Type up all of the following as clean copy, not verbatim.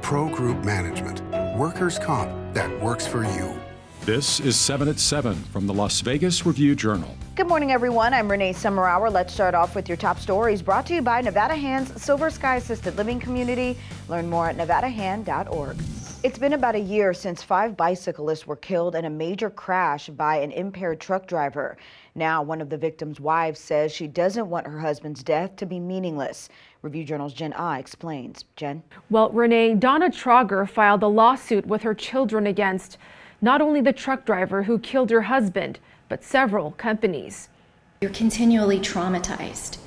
Pro Group Management. Workers' comp that works for you. This is 7 at 7 from the Las Vegas Review-Journal. Good morning, everyone. I'm Renee Summerhour. Let's start off with your top stories brought to you by Nevada Hand's Silver Sky Assisted Living Community. Learn more at nevadahand.org. It's been about a year since 5 bicyclists were killed in a major crash by an impaired truck driver. Now, one of the victims' wives says she doesn't want her husband's death to be meaningless. Review-Journal's Jen Ah explains. Jen? Well, Renee, Donna Trauger filed a lawsuit with her children against not only the truck driver who killed her husband, but several companies. You're continually traumatized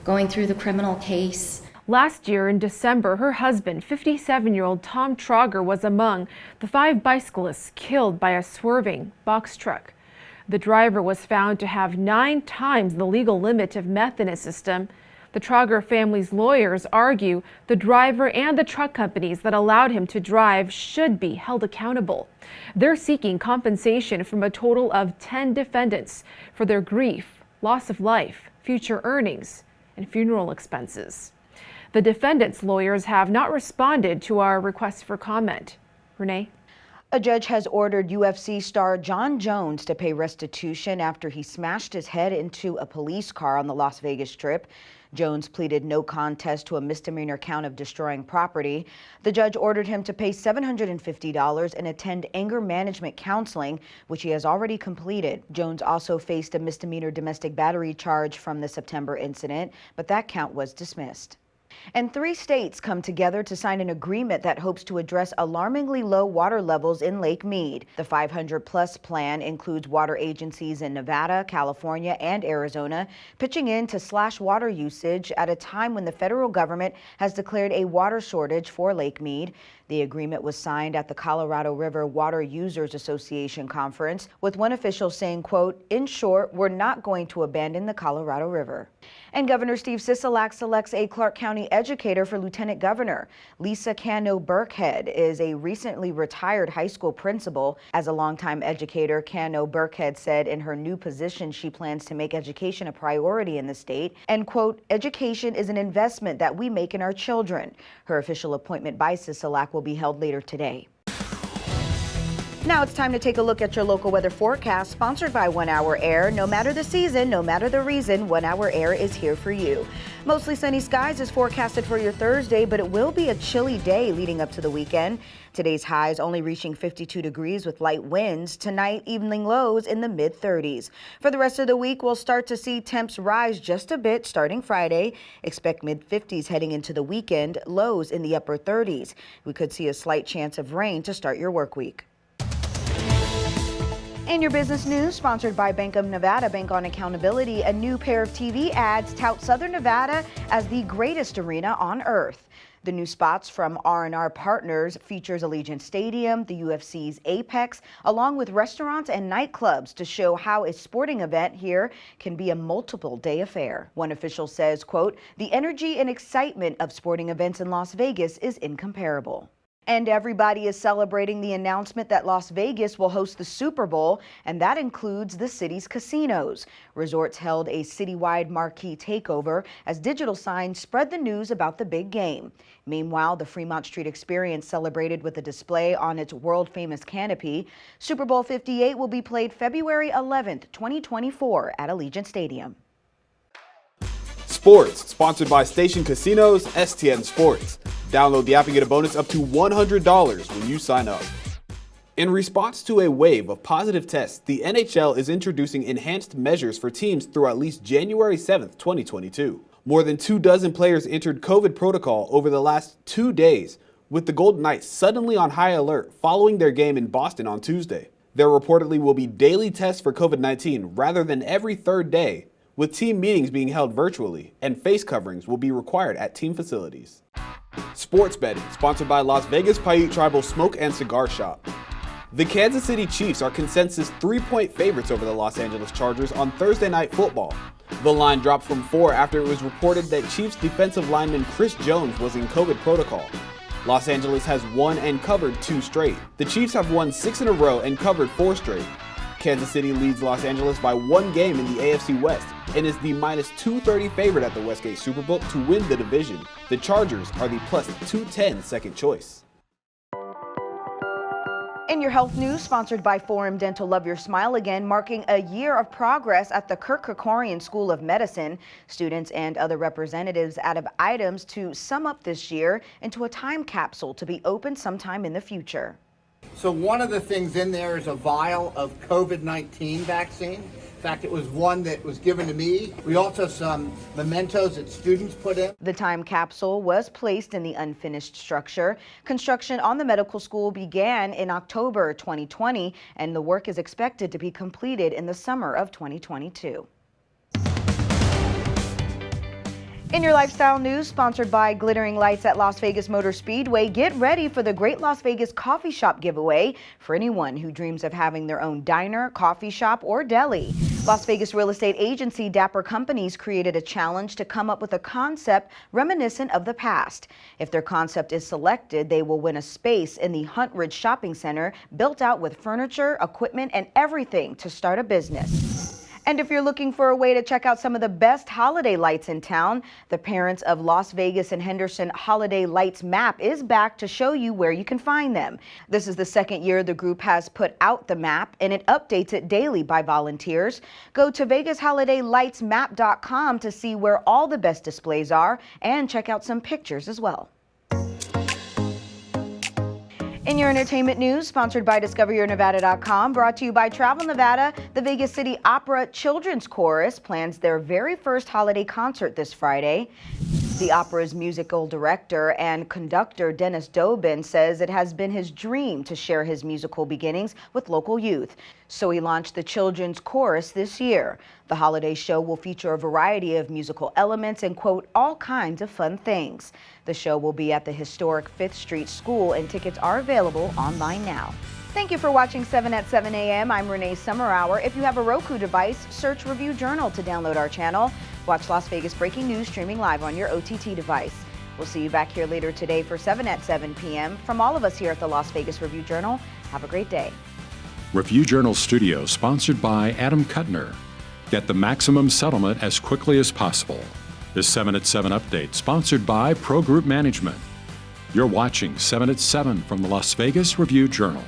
going through the criminal case. Last year in December, her husband, 57-year-old Tom Trauger, was among the 5 bicyclists killed by a swerving box truck. The driver was found to have 9 times the legal limit of meth in his system. The Trauger family's lawyers argue the driver and the truck companies that allowed him to drive should be held accountable. They're seeking compensation from a total of 10 defendants for their grief, loss of life, future earnings, and funeral expenses. The defendants' lawyers have not responded to our request for comment. Renee? A judge has ordered UFC star Jon Jones to pay restitution after he smashed his head into a police car on the Las Vegas Strip. Jones pleaded no contest to a misdemeanor count of destroying property. The judge ordered him to pay $750 and attend anger management counseling, which he has already completed. Jones also faced a misdemeanor domestic battery charge from the September incident, but that count was dismissed. And 3 states come together to sign an agreement that hopes to address alarmingly low water levels in Lake Mead. The 500-plus plan includes water agencies in Nevada, California, and Arizona pitching in to slash water usage at a time when the federal government has declared a water shortage for Lake Mead. The agreement was signed at the Colorado River Water Users Association conference, with one official saying, quote, "In short, we're not going to abandon the Colorado River." And Governor Steve Sisolak selects a Clark County educator for lieutenant governor. Lisa Cano Burkhead is a recently retired high school principal. As a longtime educator, Cano Burkhead said in her new position she plans to make education a priority in the state. And, quote, "Education is an investment that we make in our children." Her official appointment by Sisolak will be held later today. Now it's time to take a look at your local weather forecast, sponsored by 1 Hour Air. No matter the season, no matter the reason, 1 Hour Air is here for you. Mostly sunny skies is forecasted for your Thursday, but it will be a chilly day leading up to the weekend. Today's highs only reaching 52 degrees with light winds. Tonight, evening lows in the mid-30s. For the rest of the week, we'll start to see temps rise just a bit starting Friday. Expect mid-50s heading into the weekend, lows in the upper 30s. We could see a slight chance of rain to start your work week. In your business news, sponsored by Bank of Nevada, Bank on Accountability, a new pair of TV ads tout Southern Nevada as the greatest arena on earth. The new spots from R&R Partners features Allegiant Stadium, the UFC's Apex, along with restaurants and nightclubs to show how a sporting event here can be a multiple-day affair. One official says, quote, "The energy and excitement of sporting events in Las Vegas is incomparable." And everybody is celebrating the announcement that Las Vegas will host the Super Bowl, and that includes the city's casinos. Resorts held a citywide marquee takeover as digital signs spread the news about the big game. Meanwhile, the Fremont Street Experience celebrated with a display on its world-famous canopy. Super Bowl 58 will be played February 11th, 2024 at Allegiant Stadium. Sports, sponsored by Station Casinos, STN Sports. Download the app and get a bonus up to $100 when you sign up. In response to a wave of positive tests, the NHL is introducing enhanced measures for teams through at least January 7th, 2022. More than 24 players entered COVID protocol over the last 2 days, with the Golden Knights suddenly on high alert following their game in Boston on Tuesday. There reportedly will be daily tests for COVID-19 rather than every 3rd day, with team meetings being held virtually, and face coverings will be required at team facilities. Sports betting, sponsored by Las Vegas Paiute Tribal Smoke and Cigar Shop. The Kansas City Chiefs are consensus 3-point favorites over the Los Angeles Chargers on Thursday Night Football. The line dropped from 4 after it was reported that Chiefs defensive lineman Chris Jones was in COVID protocol. Los Angeles has won and covered 2 straight. The Chiefs have won 6 in a row and covered 4 straight. Kansas City leads Los Angeles by 1 game in the AFC West and is the -230 favorite at the Westgate Superbook to win the division. The Chargers are the +210 second choice. In your health news, sponsored by Forum Dental, Love Your Smile Again, marking a year of progress at the Kirk Kerkorian School of Medicine. Students and other representatives added items to sum up this year into a time capsule to be opened sometime in the future. So one of the things in there is a vial of COVID-19 vaccine. In fact, it was one that was given to me. We also have some mementos that students put in. The time capsule was placed in the unfinished structure. Construction on the medical school began in October 2020, and the work is expected to be completed in the summer of 2022. In your lifestyle news, sponsored by Glittering Lights at Las Vegas Motor Speedway, get ready for the Great Las Vegas Coffee Shop giveaway for anyone who dreams of having their own diner, coffee shop, or deli. Las Vegas real estate agency Dapper Companies created a challenge to come up with a concept reminiscent of the past. If their concept is selected, they will win a space in the Hunt Ridge Shopping Center built out with furniture, equipment, and everything to start a business. And if you're looking for a way to check out some of the best holiday lights in town, the Parents of Las Vegas and Henderson Holiday Lights map is back to show you where you can find them. This is the second year the group has put out the map, and it updates it daily by volunteers. Go to VegasHolidayLightsMap.com to see where all the best displays are and check out some pictures as well. In your entertainment news, sponsored by DiscoverYourNevada.com, brought to you by Travel Nevada, the Vegas City Opera Children's Chorus plans their very first holiday concert this Friday. The opera's musical director and conductor, Dennis Dobin, says it has been his dream to share his musical beginnings with local youth. So he launched the Children's Chorus this year. The holiday show will feature a variety of musical elements and, quote, all kinds of fun things. The show will be at the historic 5th Street School, and tickets are available online now. Thank you for watching 7 at 7 a.m. I'm Renee Summerhour. If you have a Roku device, search Review Journal to download our channel. Watch Las Vegas Breaking News streaming live on your OTT device. We'll see you back here later today for 7 at 7 p.m. From all of us here at the Las Vegas Review Journal, have a great day. Review Journal Studio, sponsored by Adam Kuttner. Get the maximum settlement as quickly as possible. This 7 at 7 update, sponsored by Pro Group Management. You're watching 7 at 7 from the Las Vegas Review Journal.